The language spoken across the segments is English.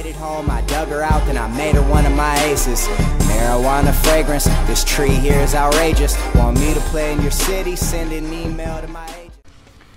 made it home, I dug her out, then I made her one of my aces. Marijuana fragrance, this tree here is outrageous. Want me to play in your city? Send an email to my agent.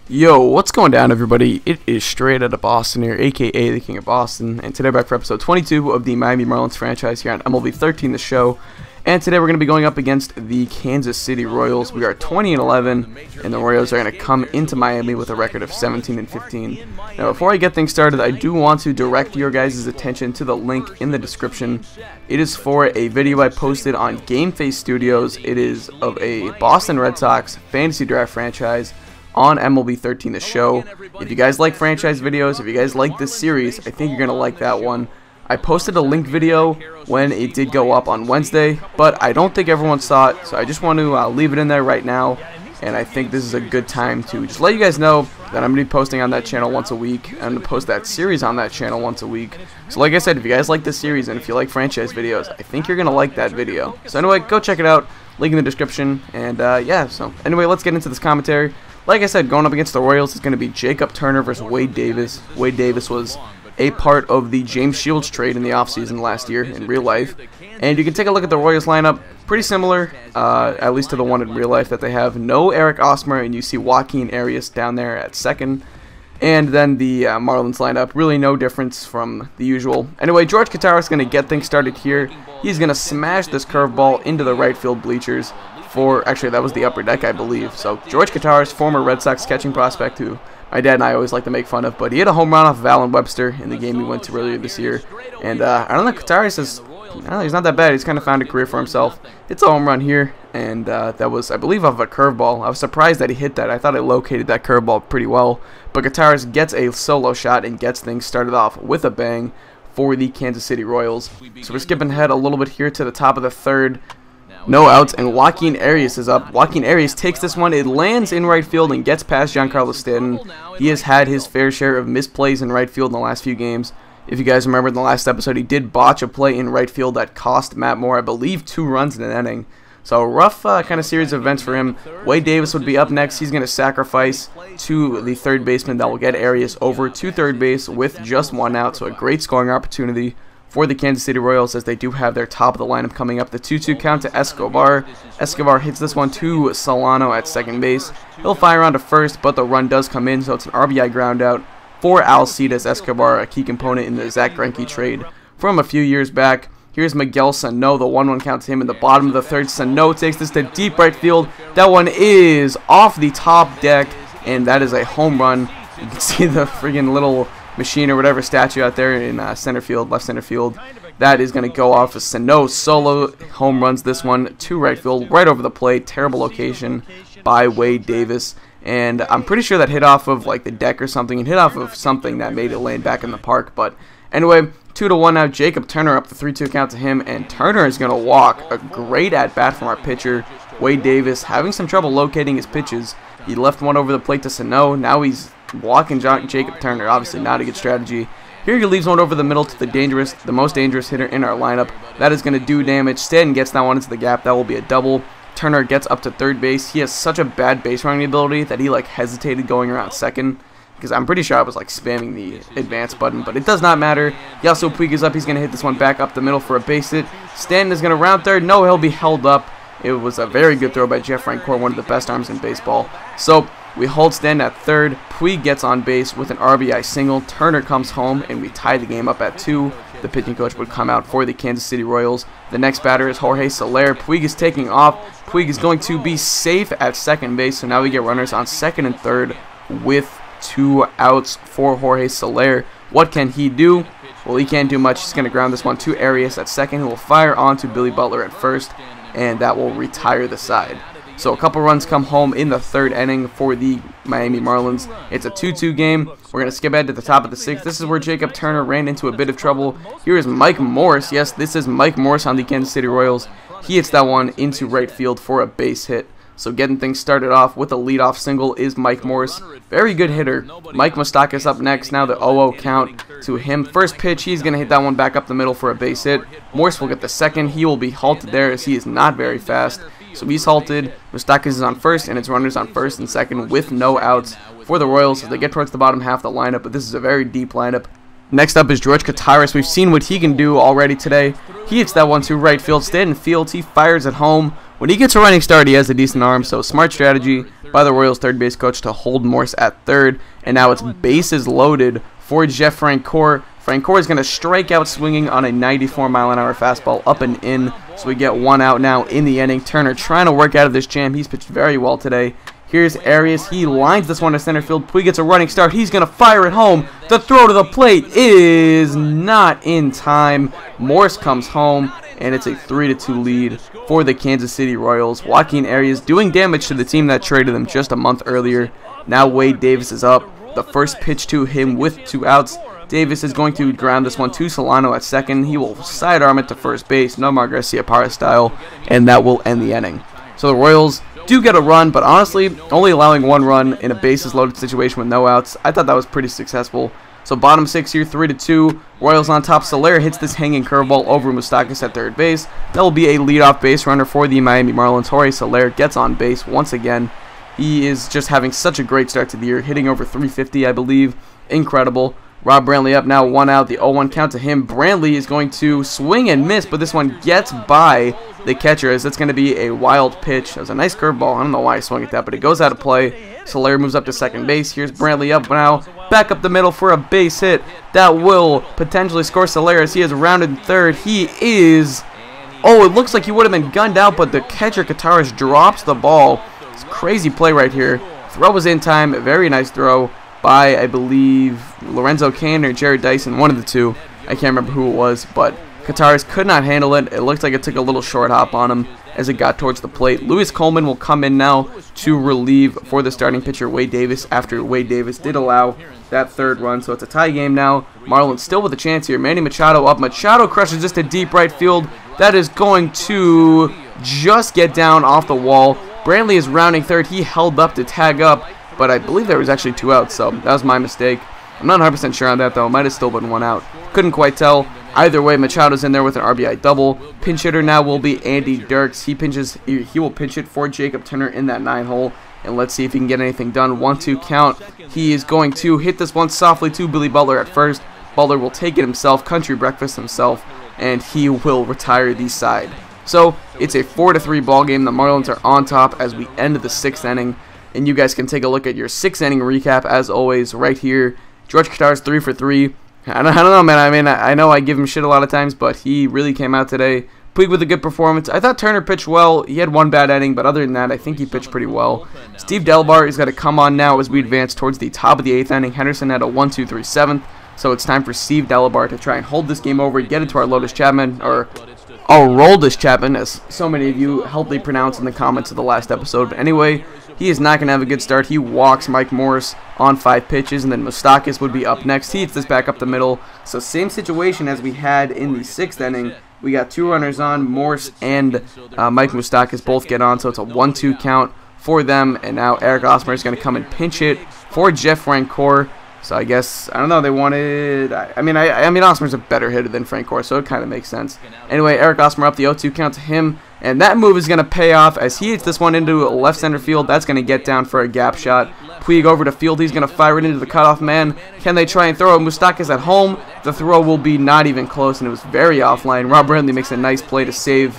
Yo, what's going down, everybody? It is Straight Outta Boston here, aka the King of Boston, and today we're back for episode 22 of the Miami Marlins franchise here on MLB 13, the show. And today we're going to be going up against the Kansas City Royals. We are 20-11, and the Royals are going to come into Miami with a record of 17-15. Now, before I get things started, I do want to direct your guys' attention to the link in the description. It is for a video I posted on Game Face Studios. It is of a Boston Red Sox fantasy draft franchise on MLB 13, the show. If you guys like franchise videos, if you guys like this series, I think you're going to like that one. I posted a link video when it did go up on Wednesday, but I don't think everyone saw it, so I just want to leave it in there right now, and I think this is a good time to just let you guys know that I'm going to be posting on that channel once a week. I'm going to post that series on that channel once a week. So like I said, if you guys like this series and if you like franchise videos, I think you're going to like that video. So anyway, go check it out, link in the description, and yeah, so anyway, let's get into this commentary. Like I said, going up against the Royals is going to be Jacob Turner versus Wade Davis. Wade Davis was a part of the James Shields trade in the offseason last year in real life. And you can take a look at the Royals lineup. Pretty similar, at least to the one in real life that they have. No Eric Osmer, and you see Joaquin Arias down there at second. And then the Marlins lineup, really no difference from the usual. Anyway, George Kataris is going to get things started here. He's going to smash this curveball into the right field bleachers. Actually, that was the upper deck, I believe. So George Kataris, former Red Sox catching prospect who my dad and I always like to make fun of, but he hit a home run off of Allen Webster in the game he went to earlier this year. And I don't know, Kataris is, he's not that bad. He's kind of found a career for himself. It's a home run here, and that was, I believe, off of a curveball. I was surprised that he hit that. I thought I located that curveball pretty well. But Kataris gets a solo shot and gets things started off with a bang for the Kansas City Royals. So we're skipping ahead a little bit here to the top of the third. No outs, and Joaquin Arias is up. Joaquin Arias takes this one. It lands in right field and gets past Giancarlo Stanton. He has had his fair share of misplays in right field in the last few games. If you guys remember in the last episode, he did botch a play in right field that cost Matt Moore, I believe, 2 runs in an inning. So rough kind of series of events for him. Wade Davis would be up next. He's going to sacrifice to the third baseman that will get Arias over to third base with just 1 out. So a great scoring opportunity for the Kansas City Royals, as they do have their top of the lineup coming up. The 2-2 count to Escobar. Escobar hits this one to Solano at second base. He'll fire on to first, but the run does come in, so it's an RBI ground out for Alcides Escobar, a key component in the Zach Greinke trade from a few years back. Here's Miguel Sano. The 1-1 count to him in the bottom of the third. Sano takes this to deep right field. That one is off the top deck, and that is a home run. You can see the friggin' little machine or whatever statue out there in center field, left center field. That is going to go off as Sano solo home runs this one to right field, right over the plate. Terrible location by Wade Davis, and I'm pretty sure that hit off of like the deck or something, and hit off of something that made it land back in the park. But anyway, 2-1 now. Jacob Turner up the 3-2 count to him, and Turner is going to walk. A great at bat from our pitcher Wade Davis, having some trouble locating his pitches. He left one over the plate to Sano. Now he's walking Jacob Turner. Obviously not a good strategy. Here he leaves one over the middle to the most dangerous hitter in our lineup. That is going to do damage. Stanton gets that one into the gap. That will be a double. Turner gets up to third base. He has such a bad base running ability that he like hesitated going around second, because I'm pretty sure I was like spamming the advance button, but it does not matter. Yasiel Puig is up. He's going to hit this one back up the middle for a base hit. Stanton is going to round third. No, he'll be held up. It was a very good throw by Jeff Francoeur, one of the best arms in baseball. So we hold Stanton at third. Puig gets on base with an RBI single. Turner comes home, and we tie the game up at 2. The pitching coach would come out for the Kansas City Royals. The next batter is Jorge Soler. Puig is taking off. Puig is going to be safe at second base, so now we get runners on second and third with 2 outs for Jorge Soler. What can he do? Well, he can't do much. He's going to ground this one to Arias at second. He will fire on to Billy Butler at first, and that will retire the side. So a couple runs come home in the third inning for the Miami Marlins. It's a 2-2 game. We're going to skip ahead to the top of the 6th. This is where Jacob Turner ran into a bit of trouble. Here is Mike Morse. Yes, this is Mike Morse on the Kansas City Royals. He hits that one into right field for a base hit. So getting things started off with a leadoff single is Mike Morse. Very good hitter. Mike Moustakas up next. Now the 0-0 count to him. First pitch, he's going to hit that one back up the middle for a base hit. Morse will get the second. He will be halted there as he is not very fast. So he's halted. Moustakas is on first, and it's runners on first and second with no outs for the Royals as they get towards the bottom half of the lineup. But this is a very deep lineup. Next up is George Kataris. We've seen what he can do already today. He hits that 1-2 right field. Stanton fields. He fires at home. When he gets a running start, he has a decent arm, so smart strategy by the Royals third base coach to hold Morse at third. And now it's bases loaded for Jeff Francoeur. Francoeur is going to strike out swinging on a 94-mile-an-hour fastball up and in, so we get one out now in the inning. Turner trying to work out of this jam. He's pitched very well today. Here's Arias. He lines this one to center field. Puig gets a running start. He's going to fire it home. The throw to the plate is not in time. Morse comes home, and it's a 3-2 lead for the Kansas City Royals. Joaquin Arias doing damage to the team that traded him just a month earlier. Now Wade Davis is up. The first pitch to him with 2 outs. Davis is going to ground this one to Solano at second. He will sidearm it to first base, Nomar Garcia-Parra style, and that will end the inning. So the Royals do get a run, but honestly, only allowing 1 run in a bases-loaded situation with no outs, I thought that was pretty successful. So bottom 6 here, 3-2. Royals on top. Soler hits this hanging curveball over Moustakas at third base. That will be a leadoff base runner for the Miami Marlins. Jorge Soler gets on base once again. He is just having such a great start to the year, hitting over 350, I believe. Incredible. Rob Brantley up now, 1 out, the 0-1 count to him. Brantley is going to swing and miss, but this one gets by the catcher as it's going to be a wild pitch. It was a nice curveball. I don't know why he swung at that, but it goes out of play. Soler moves up to second base. Here's Brantley up now, back up the middle for a base hit. That will potentially score Soler as he is rounded third. He is... Oh, it looks like he would have been gunned out, but the catcher, Kataris, drops the ball. It's a crazy play right here. Throw was in time. A very nice throw by, I believe, Lorenzo Cain or Jared Dyson, one of the two. I can't remember who it was, but Kataris could not handle it. It looked like it took a little short hop on him as it got towards the plate. Lewis Coleman will come in now to relieve for the starting pitcher, Wade Davis, after Wade Davis did allow that 3rd run. So it's a tie game now. Marlins still with a chance here. Manny Machado up. Machado crushes just a deep right field. That is going to just get down off the wall. Brantley is rounding third. He held up to tag up, but I believe there was actually 2 outs, so that was my mistake. I'm not 100% sure on that, though. It might have still been 1 out. Couldn't quite tell. Either way, Machado's in there with an RBI double. Pinch hitter now will be Andy Dirks. He will pinch it for Jacob Turner in that 9-hole, and let's see if he can get anything done. 1-2 count. He is going to hit this one softly to Billy Butler at first. Butler will take it himself, country breakfast himself, and he will retire the side. So it's a 4-3 ball game. The Marlins are on top as we end the 6th inning. And you guys can take a look at your 6th inning recap, as always, right here. George Kataris 3 for 3. I don't know, man. I mean, I know I give him shit a lot of times, but he really came out today. Puig with a good performance. I thought Turner pitched well. He had 1 bad inning, but other than that, I think he pitched pretty well. Steve Delbar is going to come on now as we advance towards the top of the 8th inning. Henderson had a 1-2-3 7th, so it's time for Steve Delbar to try and hold this game over, get it to our Lotus Chapman, or Aroldis Chapman, as so many of you helpfully pronounced in the comments of the last episode. But anyway, he is not going to have a good start. He walks Mike Morse on 5 pitches, and then Moustakas would be up next. He hits this back up the middle. So same situation as we had in the 6th inning. We got 2 runners on. Morse and Mike Moustakas both get on, so it's a 1-2 count for them. And now Eric Osmer is going to come and pinch hit for Jeff Francoeur. So I guess, I don't know, they wanted, I mean, Osmer's a better hitter than Francoeur, so it kind of makes sense. Anyway, Eric Osmer up, the 0-2 count to him, and that move is going to pay off as he hits this one into left center field. That's going to get down for a gap shot. Puig over to field, he's going to fire it into the cutoff man. Can they try and throw it? Moustakas at home. The throw will be not even close, and it was very offline. Rob Brantley makes a nice play to save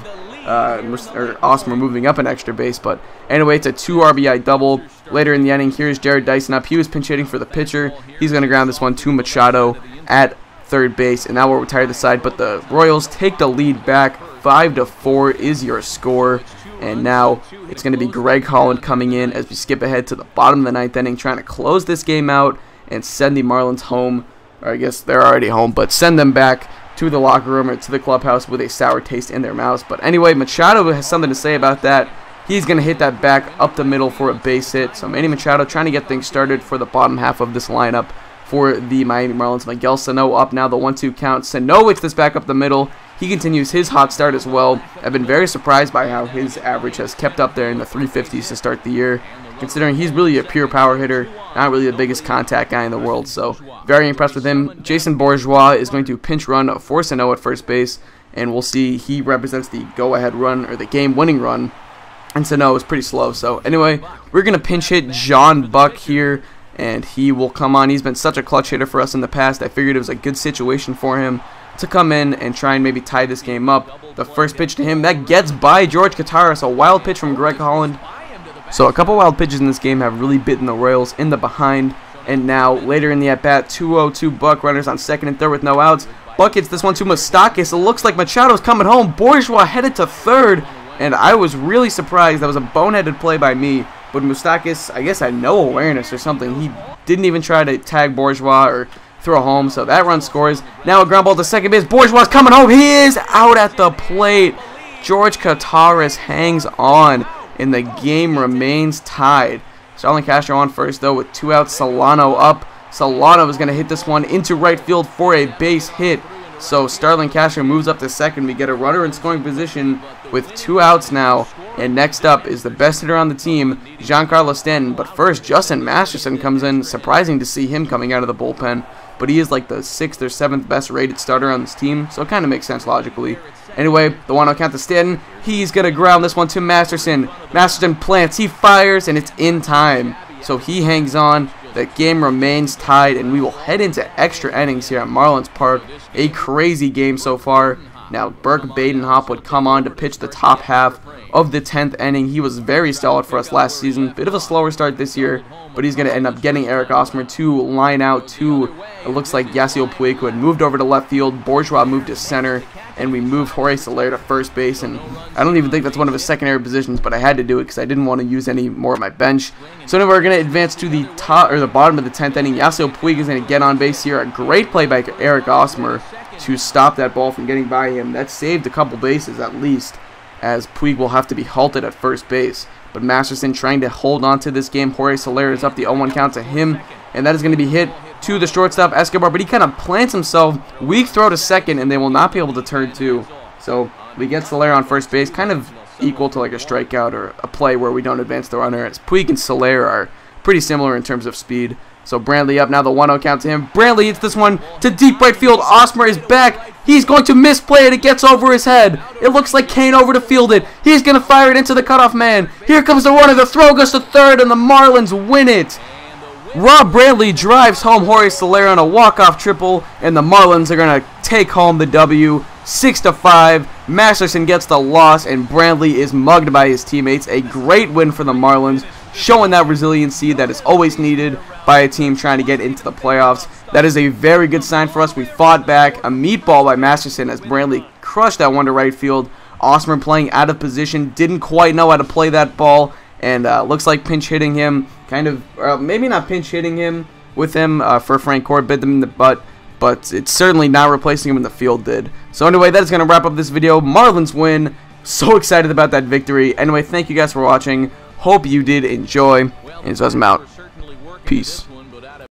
Osmer moving up an extra base, but anyway, it's a 2 RBI double. Later in the inning, here's Jared Dyson up. He was pinch hitting for the pitcher. He's going to ground this one to Machado at third base, and now we'll retire the side, but the Royals take the lead back. 5-4 is your score, and now it's going to be Greg Holland coming in as we skip ahead to the bottom of the 9th inning, trying to close this game out and send the Marlins home, or I guess they're already home, but send them back to the locker room or to the clubhouse with a sour taste in their mouths. But anyway, Machado has something to say about that. He's going to hit that back up the middle for a base hit. So Manny Machado trying to get things started for the bottom half of this lineup for the Miami Marlins. Miguel Sano up now, the 1-2 count. Sano hits this back up the middle. He continues his hot start as well. I've been very surprised by how his average has kept up there in the 350s to start the year, considering he's really a pure power hitter, not really the biggest contact guy in the world. So very impressed with him. Jason Bourgeois is going to pinch run for Sano at first base, and we'll see. He represents the go-ahead run, or the game-winning run, and Sano is pretty slow. So anyway, we're going to pinch hit John Buck here, and he will come on. He's been such a clutch hitter for us in the past. I figured it was a good situation for him to come in and try and maybe tie this game up. The first pitch to him, that gets by George Kataris, a wild pitch from Greg Holland. So a couple wild pitches in this game have really bitten the Royals in the behind. And now, later in the at-bat, 2-0-2 Buck, runners on second and third with no outs. Buck hits this one to Moustakas. It looks like Machado's coming home. Bourgeois headed to third, and I was really surprised. That was a boneheaded play by me. But Moustakas, I guess, had no awareness or something. He didn't even try to tag Bourgeois or throw home, so that run scores. Now a ground ball to second base. Bourgeois coming home. He is out at the plate. George Kataris hangs on, and the game remains tied. Starlin Castro on first, though, with 2 outs. Solano up. Solano is going to hit this one into right field for a base hit. So Starlin Castro moves up to second. We get a runner in scoring position with 2 outs now. And next up is the best hitter on the team, Giancarlo Stanton. But first, Justin Masterson comes in. Surprising to see him coming out of the bullpen. But he is like the 6th or 7th best rated starter on this team. So it kind of makes sense logically. Anyway, the 1-0 count to Stanton. He's going to ground this one to Masterson. Masterson plants. He fires, and it's in time. So he hangs on. The game remains tied, and we will head into extra innings here at Marlins Park. A crazy game so far. Now, Burke Badenhop would come on to pitch the top half of the 10th inning. He was very solid for us last season. Bit of a slower start this year, but he's going to end up getting Eric Osmer to line out to, it looks like Yasiel Puig, who had moved over to left field. Bourgeois moved to center, and we moved Jorge Soler to first base. And I don't even think that's one of his secondary positions, but I had to do it because I didn't want to use any more of my bench. So now we're going to advance to the top or the bottom of the 10th inning. Yasiel Puig is going to get on base here. A great play by Eric Osmer to stop that ball from getting by him. That saved a couple bases at least, as Puig will have to be halted at first base. But Masterson trying to hold on to this game. Jorge Soler is up the 0-1 count to him, and that is going to be hit to the shortstop Escobar, but he kind of plants himself. Weak throw to second, and they will not be able to turn 2. So we get Soler on first base, kind of equal to like a strikeout or a play where we don't advance the runner, as Puig and Soler are pretty similar in terms of speed. So Brantley up now, the 1-0 count to him. Brantley hits this one to deep right field. Osmer is back. He's going to misplay it. It gets over his head. It looks like Kane over to field it. He's going to fire it into the cutoff man. Here comes the runner. The throw goes to third, and the Marlins win it. Rob Brantley drives home Jorge Soler on a walk-off triple, and the Marlins are going to take home the W 6-5. Masterson gets the loss, and Brantley is mugged by his teammates. A great win for the Marlins, showing that resiliency that is always needed by a team trying to get into the playoffs. That is a very good sign for us. We fought back. A meatball by Masterson as Brantley crushed that one to right field. Osmer playing out of position, didn't quite know how to play that ball, and looks like pinch hitting him, kind of, maybe not pinch hitting him with him for Frank Court, bit them in the butt, but it's certainly not replacing him in the field did. So anyway, that is going to wrap up this video. Marlins win. So excited about that victory. Anyway, thank you guys for watching. Hope you did enjoy, and so I'm out. Peace.